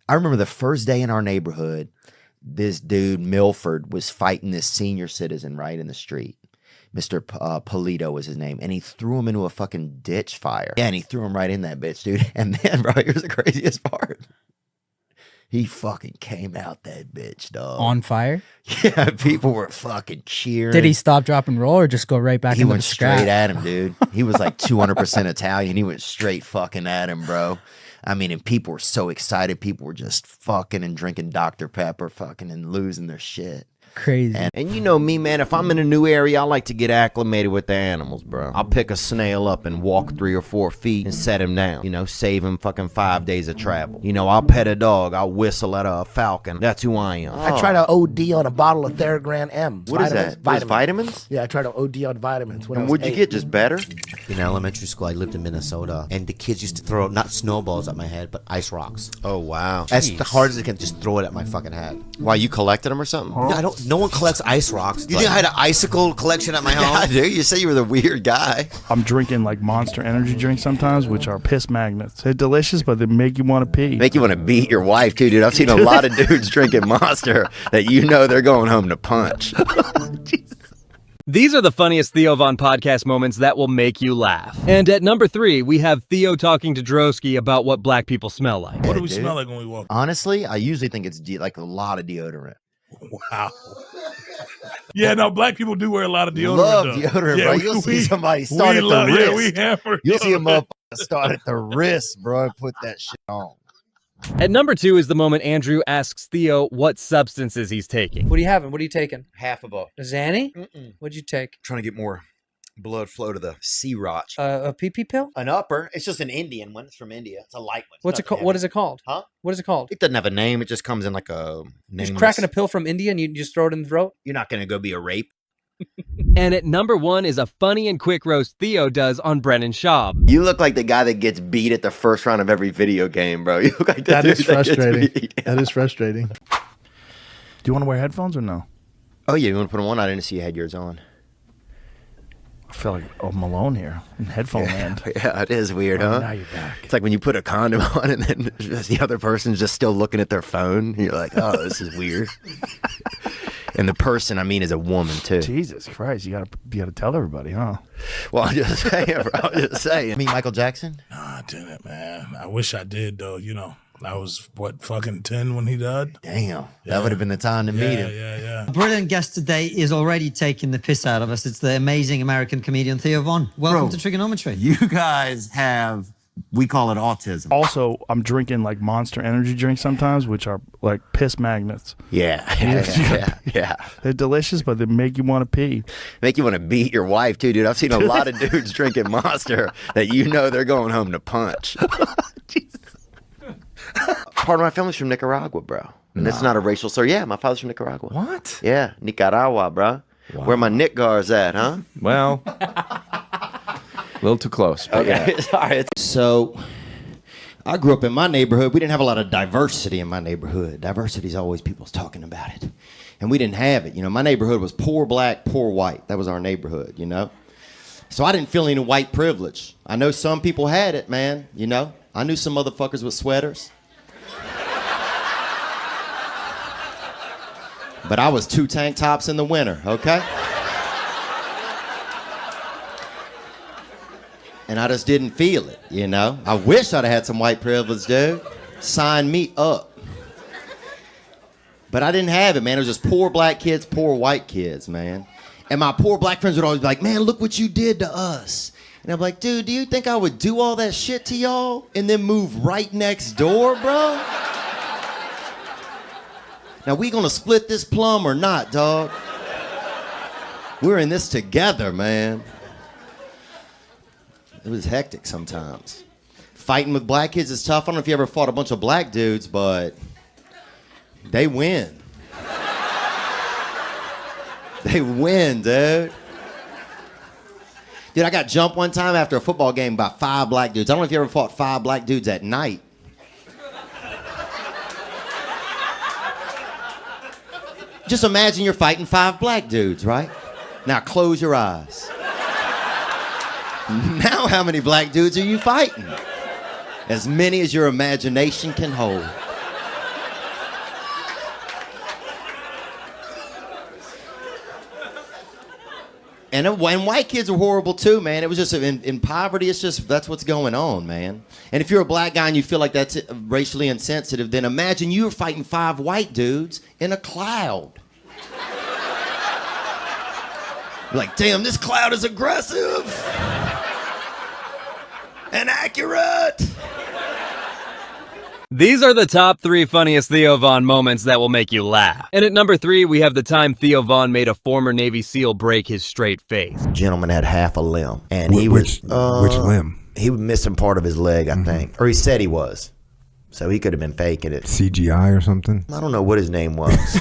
I remember the first day in our neighborhood, this dude, Milford, was fighting this senior citizen right in the street. Mr. Polito was his name. And he threw him into a fucking ditch fire. Yeah, and he threw him right in that bitch, dude. And then, bro, here's the craziest part. He fucking came out that bitch, dog. On fire? Yeah, people were fucking cheering. Did he stop, drop, and roll, or just go right back into the He went scrap? straight at him, dude. He was like 200% Italian. He went straight fucking at him, bro. I mean, and people were so excited. People were just fucking and drinking Dr. Pepper, fucking and losing their shit. Crazy. And you know me, man, if I'm in a new area, I like to get acclimated with the animals, bro. I'll pick a snail up and walk 3 or 4 feet and set him down. You know, save him fucking 5 days of travel. You know, I'll pet a dog. I'll whistle at a falcon. That's who I am. I try to OD on a bottle of Theragram M. What is that? Vitamins? Yeah, I try to OD on vitamins. And what'd you get? Just better? In elementary school, I lived in Minnesota, and the kids used to throw not snowballs at my head, but ice rocks. Oh, wow. That's the hardest they can just throw it at my fucking head. Why, you collected them or something? No, no one collects ice rocks. You think I had an icicle collection at my home? Yeah, dude. You say you were the weird guy. I'm drinking like Monster energy drinks sometimes, which are piss magnets. They're delicious, but they make you want to pee. Make you want to beat your wife, too, dude. I've seen a lot of dudes drinking Monster that you know they're going home to punch. These are the funniest Theo Von podcast moments that will make you laugh. And at number 3, we have Theo talking to Drosky about what black people smell like. What do we smell like when we walk? Honestly, I usually think it's like a lot of deodorant. Wow. Yeah, no, black people do wear a lot of deodorant. Love though. deodorant, Yeah, bro. You'll see somebody start at the love, wrist. Yeah, we hammer. You'll see a motherfucker start at the wrist, bro, and put that shit on. At number 2 is the moment Andrew asks Theo what substances he's taking. What are you having? What are you taking? Half of a Xanny? What'd you take? trying to get more blood flow to the C-rotch. A pee-pee pill? An upper. It's just an Indian one. It's from India. It's a light one. What's it called? What is it called? Huh? What is it called? It doesn't have a name. It just comes in like a Just cracking a pill from India and you just throw it in the throat? You're not going to go be a rape. And at number 1 is a funny and quick roast Theo does on Brennan Schaub. You look like the guy that gets beat at the first round of every video game, bro. You look like That dude is frustrating. That, gets beat. That is frustrating. Do you want to wear headphones or no? Oh, yeah. You want to put them on? I didn't see you had yours on. I feel like I'm alone here in headphone land. Yeah, it is weird, huh? Now you're back. It's like when you put a condom on and then the other person's just still looking at their phone. You're like, oh, this is weird. And the person, I mean, is a woman, too. Jesus Christ, you gotta tell everybody, huh? Well, I'm just saying, bro. I'm just saying. I mean, Michael Jackson? Nah, I didn't, man. I wish I did, though. You know, I was, fucking 10 when he died? Damn. That would have been the time to meet him. Yeah. Brilliant guest today is already taking the piss out of us. It's the amazing American comedian Theo Von. Welcome to Trigonometry. You guys have, we call it autism. Also, I'm drinking like Monster energy drinks sometimes, which are like piss magnets. Yeah. They're delicious, but they make you want to pee. Make you want to beat your wife, too, dude. I've seen a lot of dudes drinking Monster that you know they're going home to punch. Part of my family's from Nicaragua, bro. And it's not a racial slur. Yeah, my father's from Nicaragua. What? Yeah, Nicaragua, bro. Wow. Where my Nick Gars at, huh? Well, a little too close. Okay, sorry. So, I grew up in my neighborhood. We didn't have a lot of diversity in my neighborhood. Diversity is always people's talking about it. And we didn't have it. You know, my neighborhood was poor black, poor white. That was our neighborhood, you know? So I didn't feel any white privilege. I know some people had it, man, you know? I knew some motherfuckers with sweaters. But I was 2 tank tops in the winter, okay? And I just didn't feel it, you know? I wish I'd have had some white privilege, dude. Sign me up. But I didn't have it, man. It was just poor black kids, poor white kids, man. And my poor black friends would always be like, man, look what you did to us. And I'm like, dude, do you think I would do all that shit to y'all and then move right next door, bro? Now, we gonna split this plum or not, dog? We're in this together, man. It was hectic sometimes. Fighting with black kids is tough. I don't know if you ever fought a bunch of black dudes, but they win. They win, dude. Dude, I got jumped one time after a football game by 5 black dudes. I don't know if you ever fought 5 black dudes at night. Just imagine you're fighting 5 black dudes, right? Now close your eyes. Now how many black dudes are you fighting? As many as your imagination can hold. And white kids are horrible too, man. It was just in poverty. It's just that's what's going on, man. And if you're a black guy and you feel like that's racially insensitive, then imagine you were fighting 5 white dudes in a cloud. Like, damn, this cloud is aggressive and accurate. These are the top 3 funniest Theo Von moments that will make you laugh. And at number 3, we have the time Theo Von made a former Navy SEAL break his straight face. Gentleman had half a limb, and which limb? He was missing part of his leg, I think, or he said he was. So he could have been faking it. CGI or something? I don't know what his name was.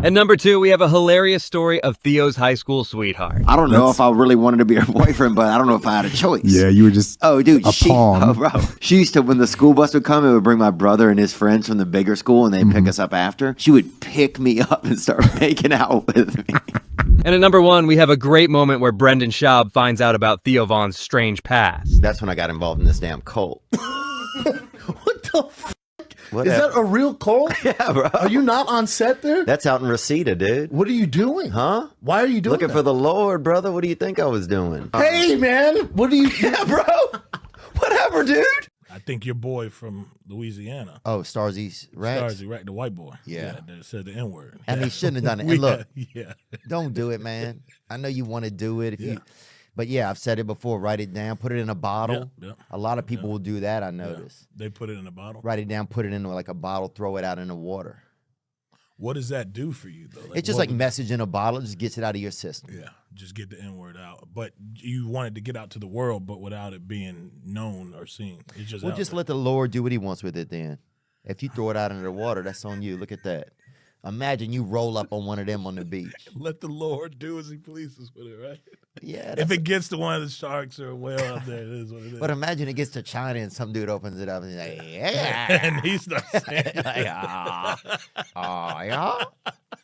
At number 2, we have a hilarious story of Theo's high school sweetheart. I don't know if I really wanted to be her boyfriend, but I don't know if I had a choice. Yeah, you were just Oh, dude, a pawn. Oh, bro. She used to, when the school bus would come, it would bring my brother and his friends from the bigger school, and they'd pick us up after. She would pick me up and start making out with me. And at number 1, we have a great moment where Brendan Schaub finds out about Theo Von's strange past. That's when I got involved in this damn cult. What the f***? What Is that a real cult? Yeah, bro. Are you not on set there? That's out in Reseda, dude. What are you doing? Huh? Why are you doing Looking that? for the Lord, brother. What do you think I was doing? Hey, man. What are you... Yeah, bro. Whatever, dude. I think your boy from Louisiana. Oh, Starzy Rex? Starzy Rex, the white boy. Yeah. That said the N-word. And Yeah. he shouldn't have done it. And look, yeah. don't do it, man. I know you want to do it. Yeah. But yeah, I've said it before. Write it down. Put it in a bottle. Yeah, yeah. A lot of people will do that, I notice. They put it in a bottle. Write it down, put it in like a bottle, throw it out in the water. What does that do for you, though? It's just like message in a bottle. It just gets it out of your system. Yeah, just get the N-word out. But you wanted to get out to the world, but without it being known or seen. It's just Well, just let the Lord do what he wants with it then. If you throw it out into the water, that's on you. Look at that. Imagine you roll up on one of them on the beach. Let the Lord do as he pleases with it, right? Yeah. If it gets to one of the sharks or a whale out there, it is what it is. But imagine it gets to China and some dude opens it up and he's like, yeah. And he starts saying, Like, yeah.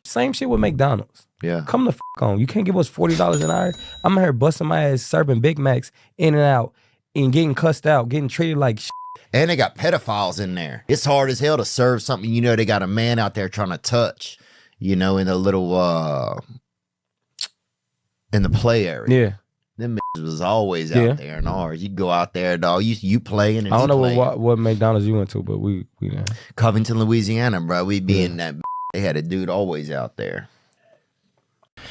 Same shit with McDonald's. Yeah. Come the f on. You can't give us $40 an hour. I'm out here busting my ass, serving Big Macs in and out, and getting cussed out, getting treated like shit. And they got pedophiles in there. It's hard as hell to serve something. You know, they got a man out there trying to touch, you know, in the little, in the play area. Yeah. Them was always out there in ours. You go out there, dog. You playing and I don't know playing. what McDonald's you went to, but we know. Covington, Louisiana, bro. We be in that. They had a dude always out there. Do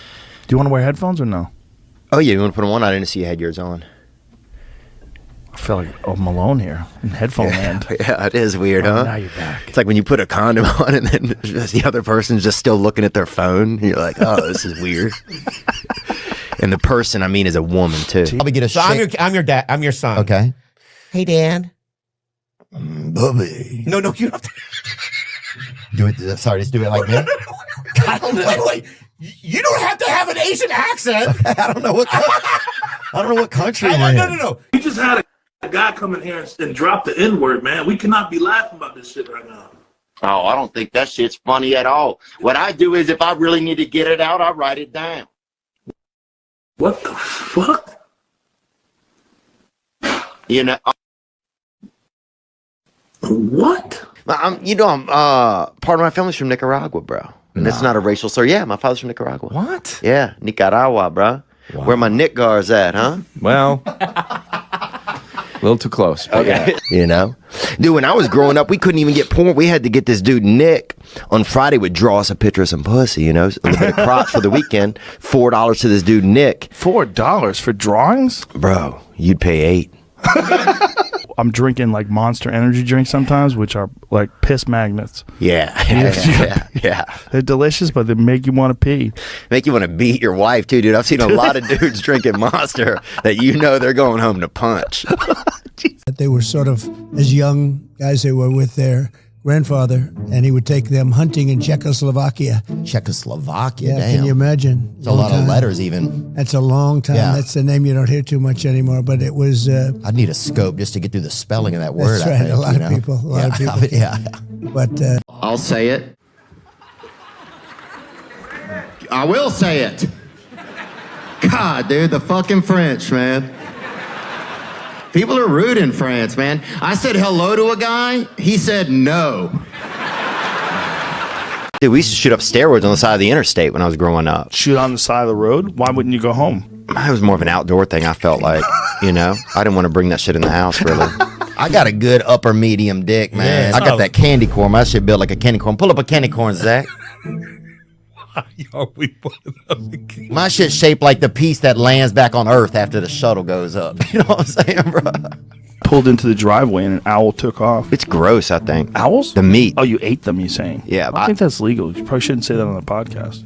you want to wear headphones or no? Oh, yeah. You want to put them on? I didn't see you had yours on. I feel like I'm alone here in headphone land. Yeah, it is weird, huh? Now you're back. It's like when you put a condom on and then the other person's just still looking at their phone. You're like, oh, this is weird. And the person, I mean, is a woman, too. Probably get a So I'm your dad. I'm your son. Okay. Hey, Dad. Bubby. No, you don't have to. Do it. Sorry, just do it like that. I don't know. Wait. You don't have to have an Asian accent. I don't know what country we're in. No. You just had a guy come in here and drop the N-word, man. We cannot be laughing about this shit right now. Oh, I don't think that shit's funny at all. What I do is if I really need to get it out, I write it down. What the fuck? You know. What? I'm part of my family's from Nicaragua, bro. And it's not a racial slur. Yeah, my father's from Nicaragua. What? Yeah, Nicaragua, bro. Wow. Where my Nick Gar's at, huh? Well, a little too close. Okay. You know? Dude, when I was growing up, we couldn't even get porn. We had to get this dude, Nick, on Friday would draw us a picture of some pussy, you know? A little bit of crotch for the weekend. $4 to this dude, Nick. $4 for drawings? Bro, you'd pay $8. I'm drinking like Monster energy drinks sometimes, which are like piss magnets. Yeah. They're delicious, but they make you want to pee. Make you want to beat your wife, too, dude. I've seen a lot of dudes drinking Monster that you know they're going home to punch. They were sort of, as young guys, they were with their grandfather, and he would take them hunting in Czechoslovakia. Czechoslovakia, Yeah, damn. can you imagine? It's a lot of letters, even. That's a long time. Yeah. That's the name you don't hear too much anymore, but it was... I'd need a scope just to get through the spelling of that word, That's right, I think, a lot you of know? people. A lot of people. Yeah. But... I'll say it. I will say it. God, dude, the fucking French, man. People are rude in France, man. I said hello to a guy. He said no. Dude, we used to shoot up steroids on the side of the interstate when I was growing up. Shoot on the side of the road? Why wouldn't you go home? It was more of an outdoor thing, I felt like. You know? I didn't want to bring that shit in the house, really. I got a good upper medium dick, man. Yeah, I got that candy corn. My shit built like a candy corn. Pull up a candy corn, Zach. Are we putting up again? My shit's shaped like the piece that lands back on Earth after the shuttle goes up. You know what I'm saying, bro? Pulled into the driveway and an owl took off. It's gross, I think. Owls? The meat. Oh, you ate them, you saying? Yeah. I think that's legal. You probably shouldn't say that on the podcast.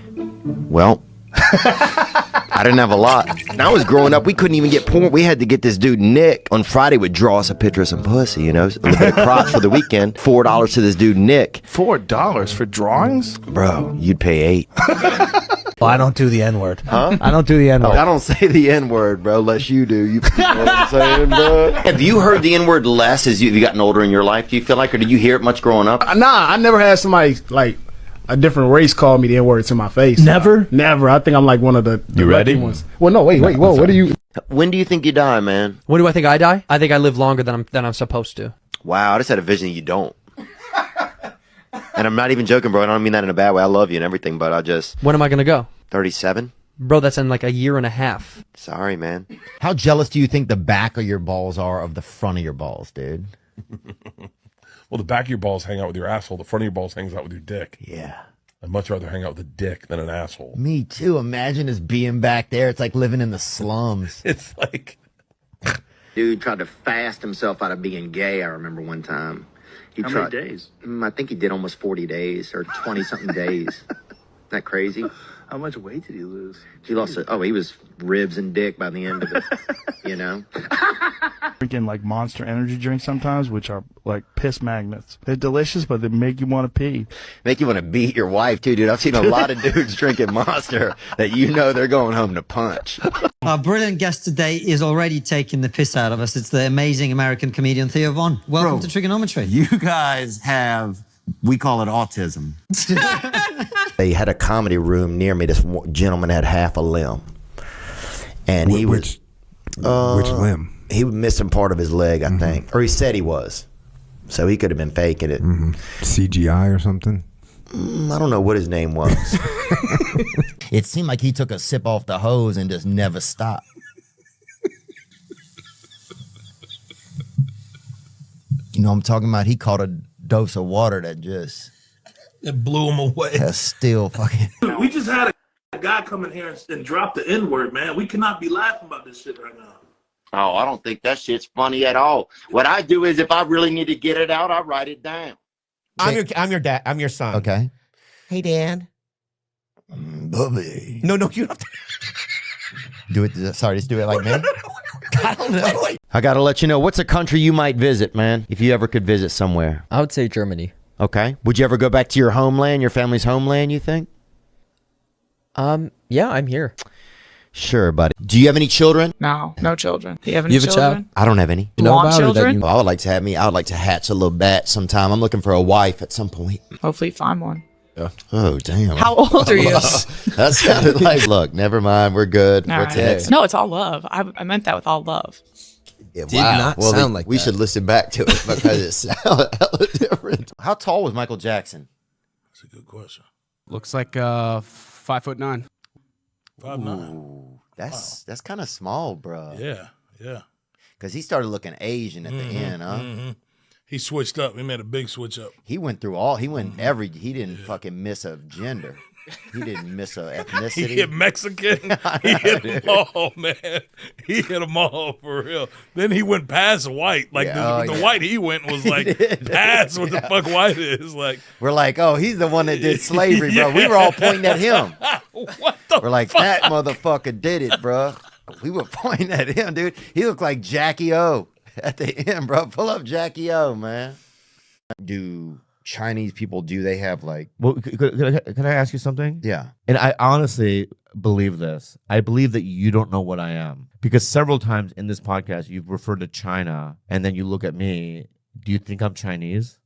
Well, I didn't have a lot. When I was growing up, we couldn't even get porn. We had to get this dude, Nick, on Friday would draw us a picture of some pussy, you know, a little bit of crotch for the weekend. $4 to this dude, Nick. $4 for drawings? Bro, you'd pay $8. Well, I don't do the N-word. Huh? I don't do the N-word. I don't say the N-word, bro, unless you do. You know what I'm saying, bro? Have you heard the N-word less as you've gotten older in your life, do you feel like, or did you hear it much growing up? Nah, I never had somebody, like, a different race call me the N-word to my face. Never? Never. I think I'm like one of the You ready? lucky ones. Well, no, wait, whoa, what do you... When do you think you die, man? When do I think I die? I think I live longer than I'm supposed to. Wow, I just had a vision you don't. And I'm not even joking, bro. I don't mean that in a bad way. I love you and everything, but I just... When am I gonna go? 37? Bro, that's in like a year and a half. Sorry, man. How jealous do you think the back of your balls are of the front of your balls, dude? Well, the back of your balls hang out with your asshole. The front of your balls hangs out with your dick. Yeah. I'd much rather hang out with a dick than an asshole. Me too. Imagine us being back there. It's like living in the slums. It's like... Dude tried to fast himself out of being gay, I remember one time. How many days? I think he did almost 40 days or 20-something days. Isn't that crazy? How much weight did he lose? He lost he was ribs and dick by the end of it, you know? Drinking like Monster energy drinks sometimes, which are like piss magnets. They're delicious, but they make you want to pee. Make you want to beat your wife, too, dude. I've seen a lot of dudes drinking Monster that you know they're going home to punch. Our brilliant guest today is already taking the piss out of us. It's the amazing American comedian Theo Von. Welcome to Trigonometry. You guys have, we call it autism. They had a comedy room near me. This gentleman had half a limb. And he was... Which limb? He was missing part of his leg, I think. Or he said he was. So he could have been faking it. CGI or something? I don't know what his name was. It seemed like he took a sip off the hose and just never stopped. You know what I'm talking about? He caught a dose of water that just... It blew him away. That's still fucking... We just had a guy come in here and drop the N-word, man. We cannot be laughing about this shit right now. Oh, I don't think that shit's funny at all. What I do is if I really need to get it out, I write it down. I'm your dad. I'm your son. Okay. Hey, Dad. Bubby. No, you don't have to. Do it. Sorry, just do it like me. I don't know. I got to let you know, what's a country you might visit, man, if you ever could visit somewhere? I would say Germany. Okay. Would you ever go back to your homeland, your family's homeland, you think? Yeah, I'm here. Sure, buddy. Do you have any children? No children. Do you have any You have children? a child? I don't have any. You know want children? I would like to have me. I would like to hatch a little bat sometime. I'm looking for a wife at some point. Hopefully find one. Yeah. Oh, damn. How old are you? That sounded like, look, never mind. We're good. All What's right. next? No, it's all love. I meant that with all love. Yeah, Did not sound like we that. should listen back to it because it sounded hella different. How tall was Michael Jackson? That's a good question. Looks like 5'9". 5'9". That's kind of small, bro. Yeah. Because he started looking Asian at the end, huh? He switched up. He made a big switch up. He went through all. He went every. He didn't fucking miss a gender. He didn't miss a ethnicity. He hit Mexican. He hit them all, man. He hit them all for real. Then he went past white. Like the white he went was like past what the fuck white is. Like we're like, oh, he's the one that did slavery, bro. We were all pointing at him. What the We're like, fuck? that motherfucker did it, bro. We were pointing at him, dude. He looked like Jackie O at the end, bro. Pull up Jackie O, man. Do Chinese people, do they have like... Well, can I ask you something? Yeah. And I honestly believe this. I believe that you don't know what I am. Because several times in this podcast, you've referred to China, and then you look at me. Do you think I'm Chinese?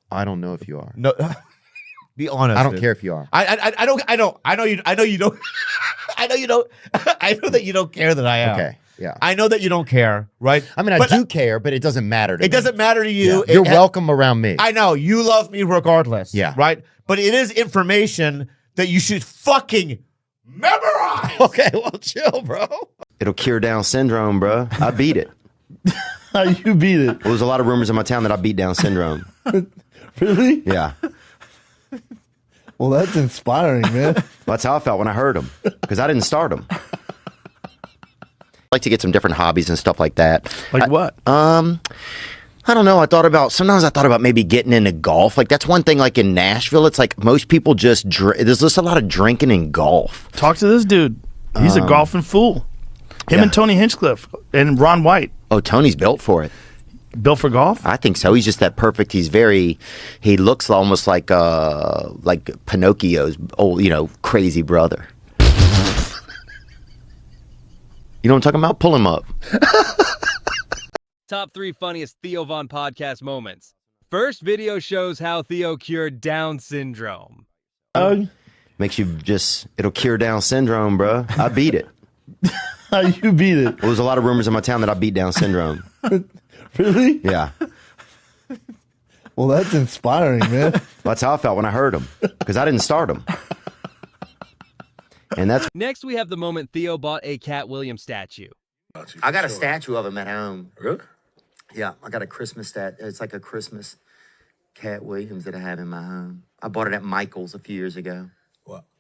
I don't know if you are. No. Be honest. I don't care if you are. I know you don't. I know you don't. I know you don't. I know that you don't care that I am. Okay. Yeah. I know that you don't care, right? I mean, I do care, but it doesn't matter to me. It doesn't matter to you. Yeah. You're welcome around me. I know. You love me regardless. Yeah. Right? But it is information that you should fucking memorize. Okay, well, chill, bro. It'll cure Down syndrome, bro. I beat it. How you beat it? Well, there's a lot of rumors in my town that I beat Down syndrome. Really? Yeah. Well, that's inspiring, man. That's how I felt when I heard them, because I didn't start them. I like to get some different hobbies and stuff like that. Like what? I don't know. Sometimes I thought about maybe getting into golf. Like, that's one thing, like in Nashville, it's like most people just there's just a lot of drinking and golf. Talk to this dude. He's a golfing fool. Him and Tony Hinchcliffe and Ron White. Oh, Tony's built for it. Built for golf? I think so. He's just that perfect. He looks almost like Pinocchio's old, crazy brother. You know what I'm talking about? Pull him up. Top 3 funniest Theo Von podcast moments. First video shows how Theo cured Down syndrome. Makes you it'll cure Down syndrome, bro. I beat it. How you beat it? Well, there's a lot of rumors in my town that I beat Down syndrome. Really? Yeah. Well, that's inspiring, man. That's how I felt when I heard them, because I didn't start them. And that's Next, we have the moment Theo bought a Cat Williams statue. I got a statue of him at home. Really? Yeah, I got a Christmas statue. It's like a Christmas Cat Williams that I have in my home. I bought it at Michael's a few years ago.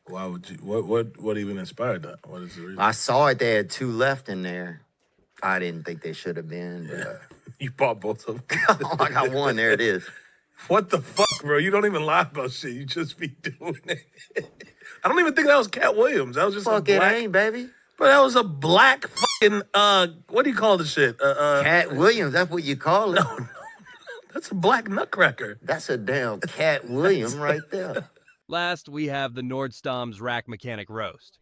Why would you? What even inspired that? What is the reason? I saw it. They had 2 left in there. I didn't think they should have been. But... Yeah. You bought both of them. I got one. There it is. What the fuck, bro? You don't even lie about shit. You just be doing it. I don't even think that was Cat Williams. That was just Fuck a black. it ain't, baby. But that was a black fucking what do you call the shit? Cat Williams. That's what you call it. No, that's a black nutcracker. That's a damn Cat Williams right there. Last, we have the Nordstom's rack mechanic roast.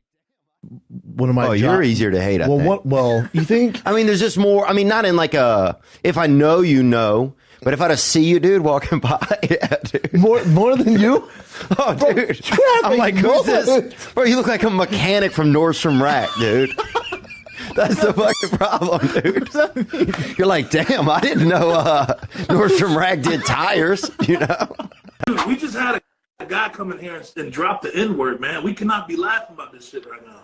One of my you're easier to hate, I think. Well, you think? I mean, there's just more. I mean, not in like if I know you know, but if I just see you, dude, walking by, yeah, dude. More than you? Oh, dude. I'm like, who's this? Bro, you look like a mechanic from Nordstrom Rack, dude. That's the fucking problem, dude. You're like, damn, I didn't know Nordstrom Rack did tires, you know? Dude, we just had a guy come in here and drop the N-word, man. We cannot be laughing about this shit right now.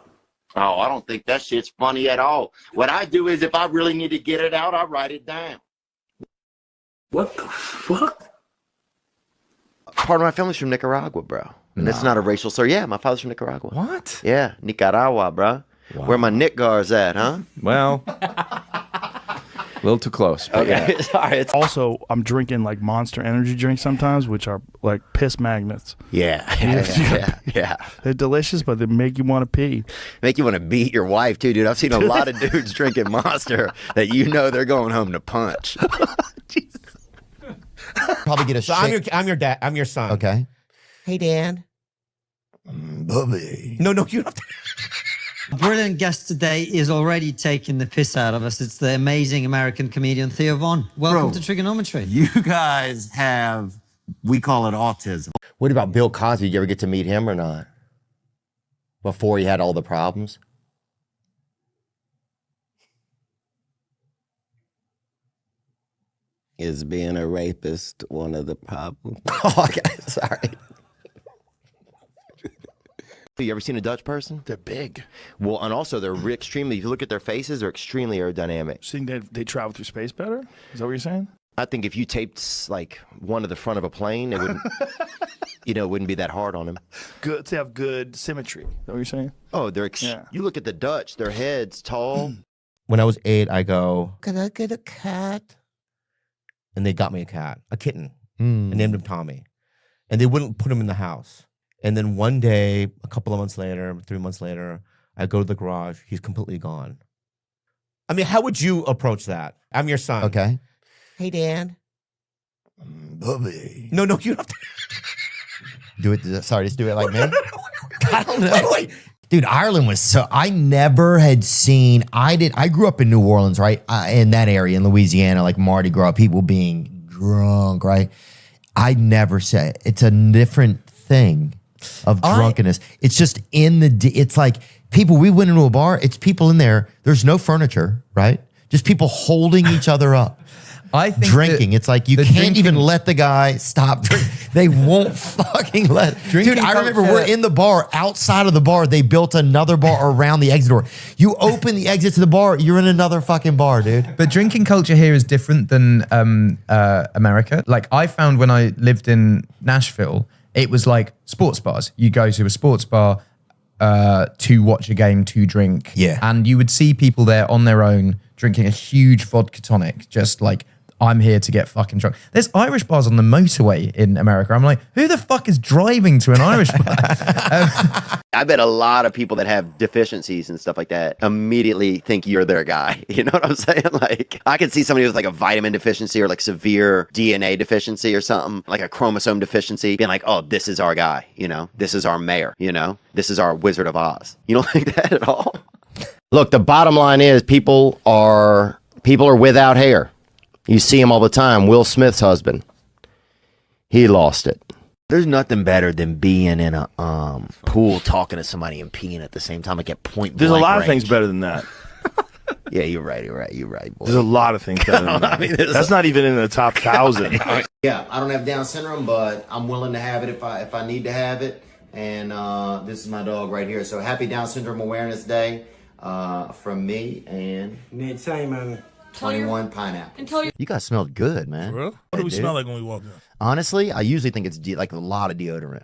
Oh, I don't think that shit's funny at all. What I do is if I really need to get it out, I write it down. What the fuck? Part of my family's from Nicaragua, bro. And it's not a racial slur. Yeah, my father's from Nicaragua. What? Yeah, Nicaragua, bro. Wow. Where my Nick guards at, huh? Well, a little too close. But Okay, yeah. sorry. Also, I'm drinking like Monster energy drinks sometimes, which are like piss magnets. Yeah. They're delicious, but they make you want to pee. Make you want to beat your wife, too, dude. I've seen a lot of dudes drinking Monster that they're going home to punch. Probably get a So I'm your dad. I'm your son. Okay. Hey, Dan. Bubby. No, you don't have to. Brilliant guest today is already taking the piss out of us. It's the amazing American comedian Theo Von. Welcome to Trigonometry. You guys have, we call it autism. What about Bill Cosby? Did you ever get to meet him or not? Before he had all the problems? Is being a rapist one of the problems? Oh, okay. Sorry. You ever seen a Dutch person? They're big. Well, and also they're extremely, if you look at their faces, they're extremely aerodynamic. So you think they travel through space better? Is that what you're saying? I think if you taped like one to the front of a plane, it wouldn't, it wouldn't be that hard on them. Good to have good symmetry. Is that what you're saying? Oh, you look at the Dutch, their heads tall. When I was 8, I go, Can I get a cat? and they got me a cat, a kitten. I named him Tommy. And they wouldn't put him in the house. And then one day, a couple of months later, 3 months later, I go to the garage. He's completely gone. I mean, how would you approach that? I'm your son. Okay. Hey, Dan. Bubby. No, you don't have to. Do it. Sorry, just do it like me. I don't know. Dude, Ireland was so. I never had seen. I grew up in New Orleans, right? In that area in Louisiana, like Mardi Gras, people being drunk, right? I never said it's a different thing of drunkenness. It's just it's like people, we went into a bar, it's people in there, there's no furniture, right? Just people holding each other up. I think drinking. It's like you can't even let the guy stop drinking. They won't fucking let. Dude, I remember we're in the bar. Outside of the bar, they built another bar around the exit door. You open the exit to the bar, you're in another fucking bar, dude. But drinking culture here is different than America. Like I found when I lived in Nashville, it was like sports bars. You go to a sports bar to watch a game, to drink. Yeah. And you would see people there on their own drinking a huge vodka tonic, just like, I'm here to get fucking drunk. There's Irish bars on the motorway in America. I'm like, who the fuck is driving to an Irish bar? I bet a lot of people that have deficiencies and stuff like that immediately think you're their guy. You know what I'm saying? Like, I could see somebody with like a vitamin deficiency or like severe DNA deficiency or something, like a chromosome deficiency, being like, oh, this is our guy. You know, this is our mayor. You know, this is our Wizard of Oz. You don't think that at all? Look, the bottom line is people are without hair. You see him all the time. Will Smith's husband, he lost it. There's nothing better than being in a pool talking to somebody and peeing at the same time. Like at point blank. There's a lot of range. things better than that. Yeah, you're right, boy. There's a lot of things better than that. I mean, that's not even in the top 1,000. Yeah, I don't have Down syndrome, but I'm willing to have it if I need to have it. And this is my dog right here. So happy Down Syndrome Awareness Day from me and 21 pineapple. You guys smelled good, man. For real? What do we smell like when we walk in? Honestly, I usually think it's like a lot of deodorant.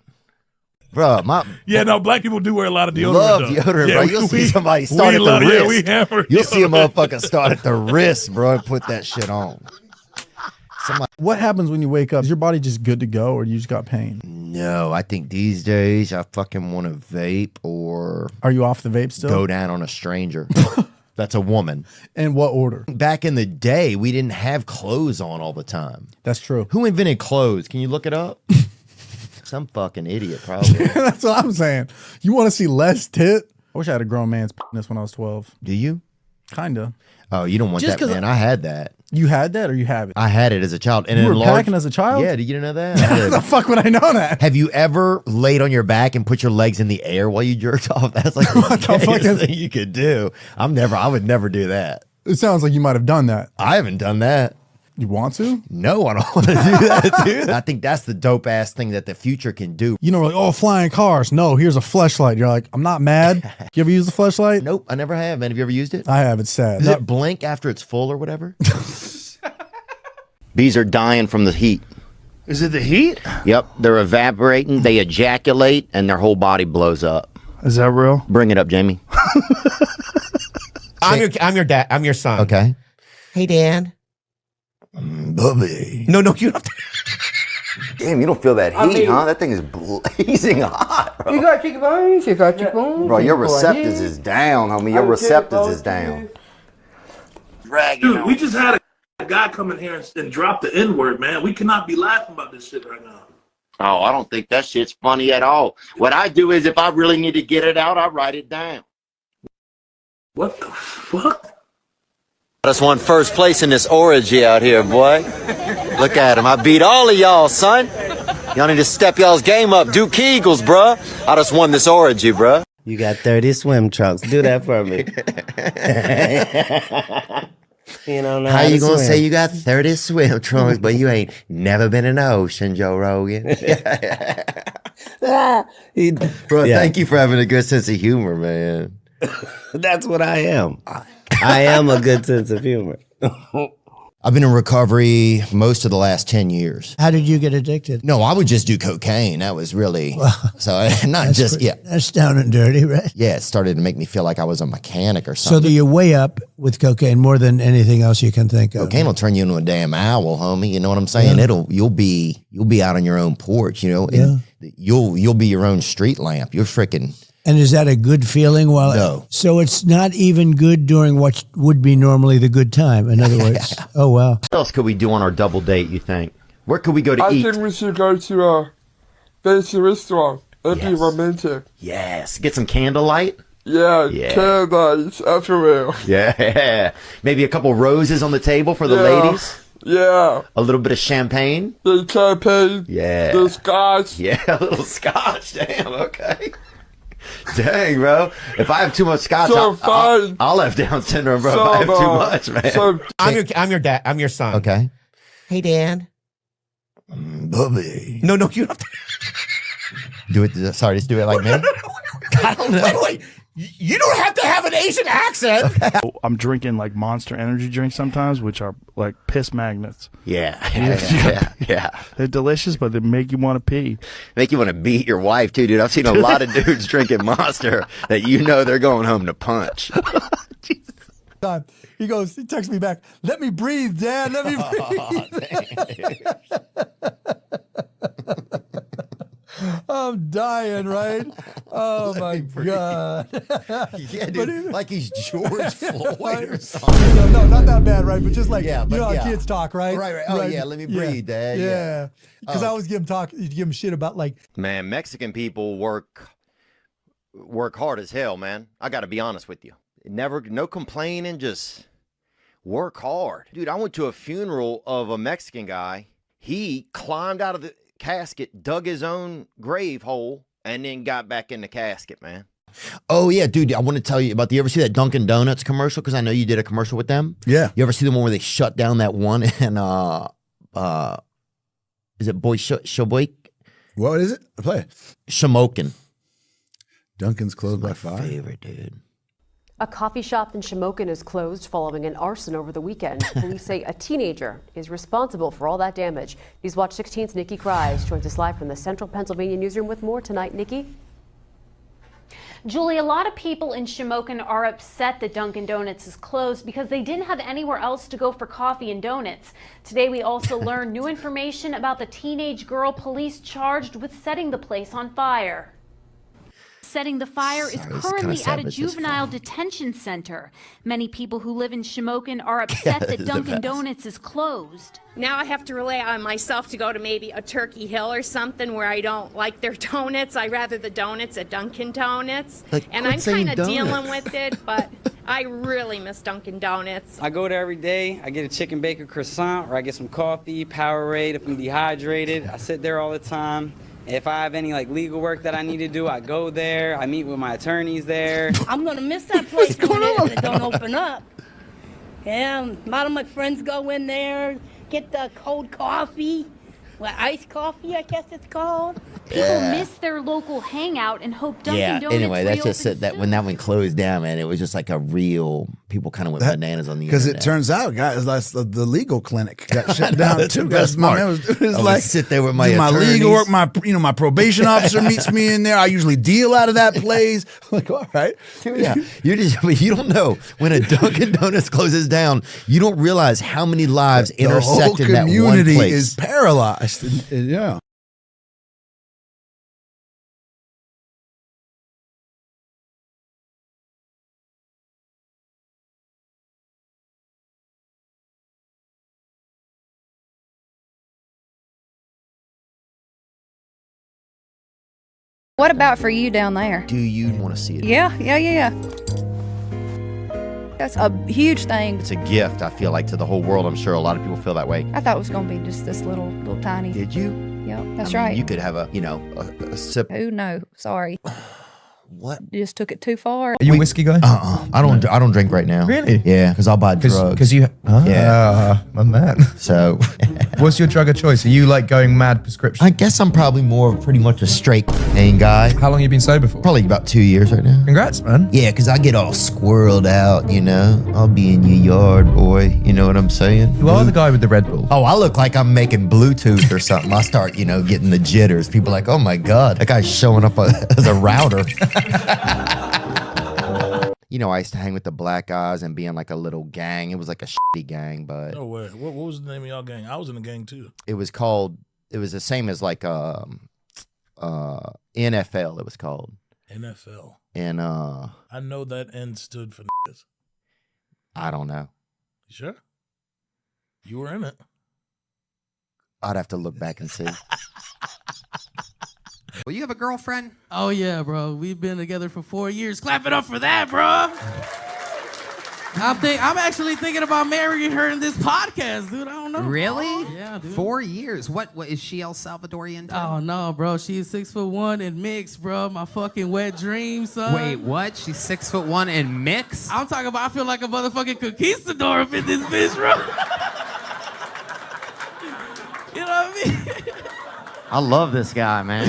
Bro, Black people do wear a lot of deodorant. Love though. deodorant, Yeah, bro. You'll see somebody start at the wrist. Yeah, we hammer You'll see a deodorant. motherfucker start at the wrist, bro, and put that shit on. What happens when you wake up? Is your body just good to go, or you just got pain? No, I think these days I fucking want to vape or... Are you off the vape still? Go down on a stranger. That's a woman. In what order? Back in the day, we didn't have clothes on all the time. That's true. Who invented clothes? Can you look it up? Some fucking idiot, probably. That's what I'm saying. You want to see less tit? I wish I had a grown man's penis when I was 12. Do you? Kinda. Oh, you don't want Just that, 'cause man. I had that. You had that, or you have it? I had it as a child. And You were enlarged- packing as a child? Yeah, did you know that? How the fuck would I know that? Have you ever laid on your back and put your legs in the air while you jerked off? That's like the gayest thing you could do. I would never do that. It sounds like you might have done that. I haven't done that. You want to? No, I don't want to do that, dude. I think that's the dope ass thing that the future can do. You know, like, oh, flying cars. No, here's a fleshlight. You're like, I'm not mad. You ever use the fleshlight? Nope, I never have, man. Have you ever used it? I have. It's sad. Does it blink after it's full or whatever? Bees are dying from the heat. Is it the heat? Yep, they're evaporating, they ejaculate, and their whole body blows up. Is that real? Bring it up, Jamie. I'm your dad. I'm your son. Okay. Hey, Dan. Bubby. No, you don't. Damn, you don't feel that heat, huh? That thing is blazing hot, bro. You got chicken bones? You got chicken bones? Bro, your receptors is down, homie. Your receptors is down. Dude, we just had a guy come in here and drop the N-word, man. We cannot be laughing about this shit right now. Oh, I don't think that shit's funny at all. What I do is if I really need to get it out, I write it down. What the fuck? I just won first place in this orgy out here, boy. Look at him. I beat all of y'all, son. Y'all need to step y'all's game up. Do Kegels, bruh. I just won this orgy, bruh. You got 30 swim trunks. Do that for me. You don't know How you gonna swim. say you got 30 swim trunks, but you ain't never been in the ocean, Joe Rogan? Bro, Yeah. thank you for having a good sense of humor, man. That's what I am. I am a good sense of humor. I've been in recovery most of the last 10 years. How did you get addicted? No, I would just do cocaine. That was really, That's down and dirty, right? Yeah, it started to make me feel like I was a mechanic or So something. that you're way up with cocaine more than anything else you can think of. Cocaine will turn you into a damn owl, homie. You know what I'm saying? Yeah. You'll be out on your own porch, you know, and you'll be your own street lamp. You're freaking. And is that a good feeling? No. So it's not even good during what would be normally the good time. In other words, oh wow. What else could we do on our double date, you think? Where could we go to I eat? think we should go to a fancy restaurant. It'd be romantic. Yes. Get some candlelight? Yeah, candles everywhere. Yeah. Maybe a couple roses on the table for the ladies? Yeah. A little bit of champagne? The champagne. Yeah. The scotch. Yeah, a little scotch. Damn, okay. Dang, bro. If I have too much scotch, I'll have Down syndrome, bro. If I have too much, man. I'm your dad. I'm your son. Okay. Hey, Dan. Bubby. No, you don't have to. Do it. Sorry, just do it like me. I don't know. Wait. You don't have to have an Asian accent. I'm drinking like Monster energy drinks sometimes, which are like piss magnets. Yeah. They're delicious, but they make you want to pee. Make you want to beat your wife too, dude. I've seen a lot of dudes drinking Monster that you know they're going home to punch. He texts me back, let me breathe, Dad, let me breathe. I'm dying, right? Oh my God. Yeah, dude, like he's George Floyd or something. No, not that bad, right? But just like, Yeah, you know but how kids talk, right? Right. Oh, yeah, let me breathe, Dad. Yeah. Because I always give him shit about like. Man, Mexican people work hard as hell, man. I got to be honest with you. No complaining, just work hard. Dude, I went to a funeral of a Mexican guy. He climbed out of the casket, dug his own grave hole, and then got back in the casket, man. Oh, yeah, dude, I want to tell you about, you ever see that Dunkin' Donuts commercial? Because I know you did a commercial with them. Yeah. You ever see the one where they shut down that one in, is it Sheboyk? What is it? Play it. Shamokin. Dunkin's closed by 5. Favorite, dude. A coffee shop in Shamokin is closed following an arson over the weekend. Police say a teenager is responsible for all that damage. News Watch 16's Nikki Kreiz joins us live from the Central Pennsylvania newsroom with more tonight. Nikki? Julie, a lot of people in Shamokin are upset that Dunkin' Donuts is closed because they didn't have anywhere else to go for coffee and donuts. Today we also learned new information about the teenage girl police charged with setting the place on fire. Setting the fire is currently at a juvenile detention center. Many people who live in Shamokin are upset that Dunkin' Donuts is closed. Now I have to rely on myself to go to maybe a Turkey Hill or something where I don't like their donuts. I rather the donuts at Dunkin' Donuts. And I'm kind of dealing with it, but I really miss Dunkin' Donuts. I go there every day. I get a chicken bacon croissant, or I get some coffee, Powerade if I'm dehydrated. I sit there all the time. If I have any legal work that I need to do, I go there. I meet with my attorneys there. I'm gonna miss that place when it don't open up. Yeah, a lot of my friends go in there, get the cold coffee, iced coffee, I guess it's called. People miss their local hangout and hope Dunkin' Donuts Anyway, that's just reopens it. That when that one closed down, man, it was just like a real. People kind of went bananas on the Because internet. it turns out, guys, that's the legal clinic got shut down That's too. the best My part. man was I would like, sit there with my legal work. attorneys. My probation officer meets me in there. I usually deal out of that place. I'm like, all right, Yeah, you don't know when a Dunkin' Donuts closes down. You don't realize how many lives intersect in that one community place. is paralyzed. Yeah. What about for you down there? Do you want to see it? Yeah. That's a huge thing. It's a gift, I feel like, to the whole world. I'm sure a lot of people feel that way. I thought it was going to be just this little tiny. Did you? Yeah, that's I mean, right. You could have a sip. Oh, no. Sorry. What? You just took it too far. Are you a whiskey guy? I don't drink right now. Really? Yeah, because I'll buy drugs. Because you, my man. So, what's your drug of choice? Are you going mad prescription? I guess I'm probably pretty much a straight pain guy. How long have you been sober for? Probably about 2 years right now. Congrats, man. Yeah, because I get all squirreled out, I'll be in your yard, boy. You know what I'm saying? You are the guy with the Red Bull. Oh, I look like I'm making Bluetooth or something. I start, getting the jitters. People are like, oh my God, that guy's showing up as a router. I used to hang with the black guys and be in like a little gang. It was like a shitty gang, but No way. What was the name of y'all gang? I was in the gang too. it was the same as like NFL, it was called. NFL. And I know that N stood for niggas. I don't know. You sure? You were in it. I'd have to look back and see. Well, you have a girlfriend? Oh, yeah, bro. We've been together for 4 years. Clap it up for that, bro. I'm actually thinking about marrying her in this podcast, dude. I don't know. Really? Yeah, dude. 4 years. What is she El Salvadorian? Oh no, bro. She's 6'1" and mixed, bro. My fucking wet dream, son. Wait, what? She's 6'1" and mixed? I'm talking about. I feel like a motherfucking conquistador up in this bitch, bro. You know what I mean? I love this guy, man.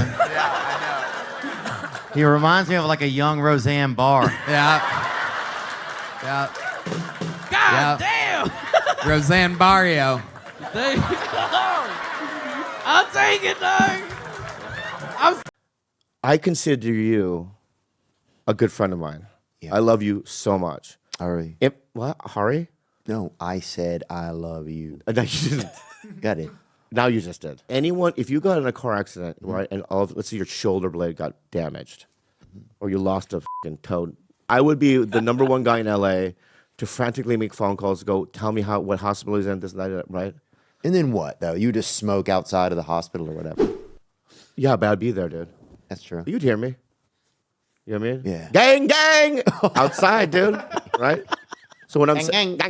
He reminds me of like a young Roseanne Barr. Yeah. Yeah. God damn. Roseanne Barrio. I'll take it, dog. I consider you a good friend of mine. I love you so much. Hari. What? Hari? No, I said I love you. No, you didn't. Got it. Now you just did. Anyone, if you got in a car accident, right, and let's say your shoulder blade got damaged, or you lost a fucking toe, I would be the number one guy in LA to frantically make phone calls, go tell me what hospital he's in, this, that, right? And then what, though? You just smoke outside of the hospital or whatever. Yeah, but I'd be there, dude. That's true. You'd hear me. You know what I mean? Yeah. Gang, gang! Outside, dude. Right? So when I'm saying...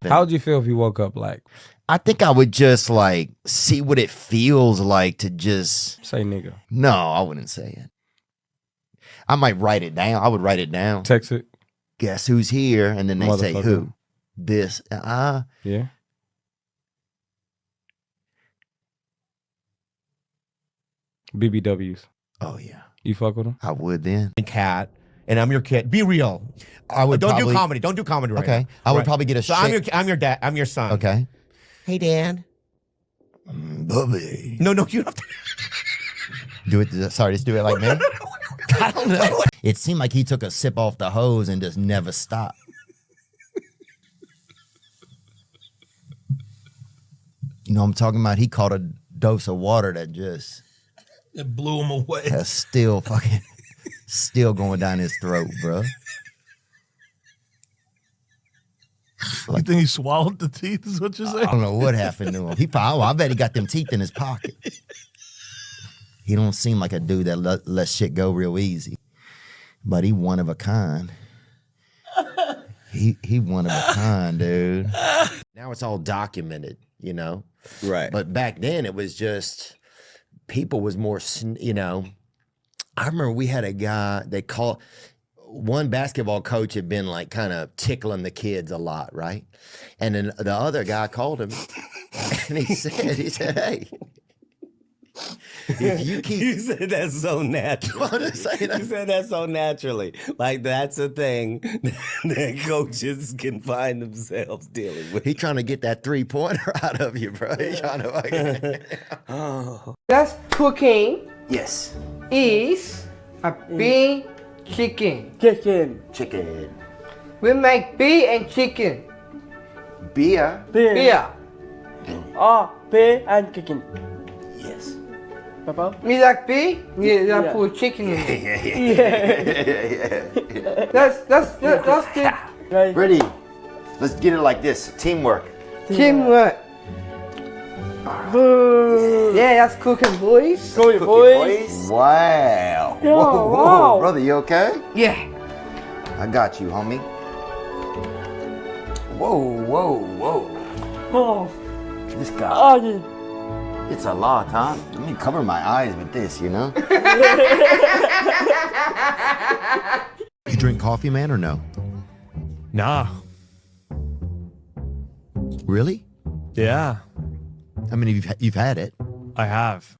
How would you feel if you woke up black? I think I would just, like, see what it feels like to just... Say nigga. No, I wouldn't say it. I might write it down. I would write it down. Text it. Guess who's here? And then they say who? This. Yeah. BBWs. Oh, yeah. You fuck with them? I would then. Cat, and I'm your kid. Be real. I would Don't probably... do comedy. Don't do comedy right Okay. now. I would Right. probably get a So I'm your dad. I'm your son. Okay. Hey, Dad. Bubby. No, you don't have to. Do it. Sorry, just do it like me. I don't know. It seemed like he took a sip off the hose and just never stopped. You know what I'm talking about? He caught a dose of water that just... It blew him away. That's still going down his throat, bro. You think he swallowed the teeth is what you're saying? I don't know what happened to him. I bet he got them teeth in his pocket. He don't seem like a dude that lets shit go real easy. But he one of a kind. He one of a kind, dude. Now it's all documented, you know? Right. But back then it was just, people was more, you know. I remember we had a guy, they called, one basketball coach had been like kind of tickling the kids a lot, right? And then the other guy called him and he said, hey, if you keep... You said that so natural. You said that so naturally. Like, that's a thing that coaches can find themselves dealing with. He trying to get that three-pointer out of you, bro. He trying to Oh. That's cooking. Yes. Is a big chicken. Chicken. We make beer and chicken. Beer? Beer. Oh, beer and chicken. Yes. Papa? Me like beer? Yeah, I put chicken in it. Yeah. That's good. Ready? Let's get it like this. Teamwork. Teamwork. Yeah, that's cooking, boys. Cooking, boys. Wow. Yeah, whoa, wow. Brother, you okay? Yeah. I got you, homie. Whoa. Oh. This guy. Oh, yeah. It's a lot, huh? Let me cover my eyes with this, you know? You drink coffee, man, or no? Nah. Really? Yeah. I mean, you've had it. I have.